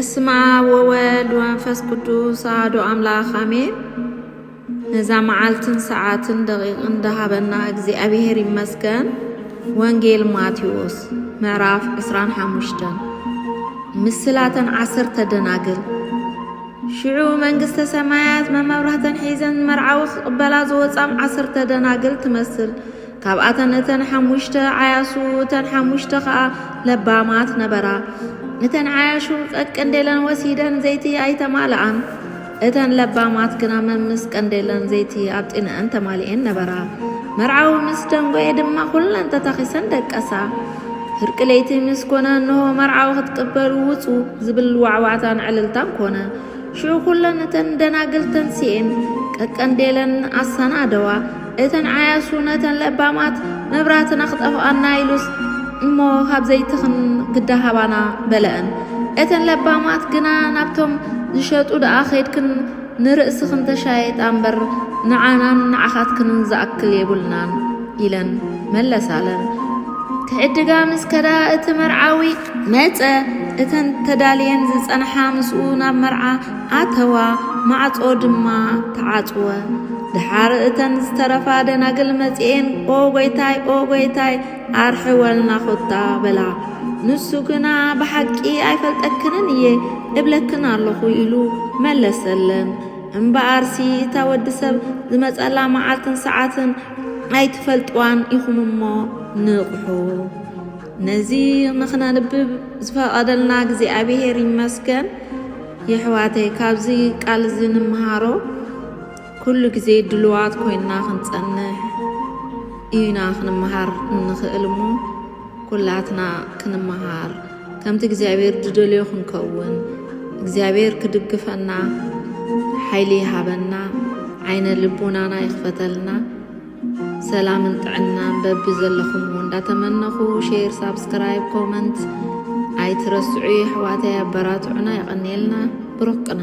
በስመ አብ ወወልድ ወመንፈስ ቅዱስ አሐዱ አምላክ አሜን። ነዛ መዓልትን ሰዓትን ደቂቅን እንዳሃበና እግዚአብሔር ይመስገን። ወንጌል ማቴዎስ ምዕራፍ 25 ምስላተን 10 ደናግል ሽዑ መንግስተ ሰማያት መመብራህተን ሒዘን መርዓዊ ቅበላ ዝወፃም 10 ደናግል ትመስል። ካብኣተን እተን 5 ዓያሱ እተን 5 ከዓ ለባማት ነበራ። እተን ዓያሹ ቀንዴለን ወሲደን ዘይቲ ኣይተማልአን። እተን ለባማት ግና መምስ ቀንዴለን ዘይቲ ኣብጢነአን ተማሊአን ነበራ። መርዓዊ ምስ ደንጎየ ድማ ኩለን ተተኺሰን ደቀሳ። ፍርቂ ለይቲ ምስ ኮነ እንሆ መርዓዊ ክትቅበሉ ውፁ ዝብል ዋዕዋዕታን ዕልልታን ኮነ። ሽዑ ኩለን እተን ደናግል ተንሲአን ቀንዴለን ኣሰናደዋ። እተን ዓያሱ ነተን ለባማት መብራህትና ክጠፍኣና ኢሉስ እሞ ካብ ዘይትኽን ግዳሃባና በለአን። እተን ለባማት ግና ናብቶም ዝሸጡ ደኣ ኸይድክን ንርእስኽን ተሻየጣ እምበር ንዓናን ንዓኻትክን ዝኣክል የብልናን ኢለን መለሳለን። ክዕድጋ ምስ ከዳ እቲ መርዓዊ መፀ። እተን ተዳልየን ዝጸንሓ ምስኡ ናብ መርዓ ኣተዋ። ማዕጾ ድማ ተዓጽወ። ድሓር እተን ዝተረፋ ደናግል መጺአን ኦ ጐይታይ ኣርሕወልና ኾታ በላ። ንሱ ግና ብሓቂ ኣይፈልጠክንን እየ እብለክን ኣለኹ ኢሉ መለሰለን። እምበኣርሲ እታ ወዲ ሰብ ዝመጸላ መዓልትን ሰዓትን ኣይትፈልጥዋን ኢኹም እሞ ንቕሑ። ነዚ ንኽነንብብ ዝፈቐደልና እግዚኣብሔር ይመስገን። የሕዋተይ ካብዚ ቃል እዚ ንምሃሮ ኩሉ ጊዜ ድልዋት ኮይና ክንጸንሕ ኢና ክንመሃር እንኽእል እሞ ኩላትና ክንመሃር ከምቲ እግዚኣብሔር ዝደልዮ ክንከውን እግዚኣብሔር ክድግፈና ሓይሊ ይሃበና ዓይነ ልቡናና ይኽፈተልና ሰላምን ጥዕናን በቢ ዘለኹም እንዳተመነኹ ሼር ሳብስክራይብ ኮመንት ኣይትረስዑ። ኣሕዋተይ ኣበራትዑና ይቐኒየልና ብሩክና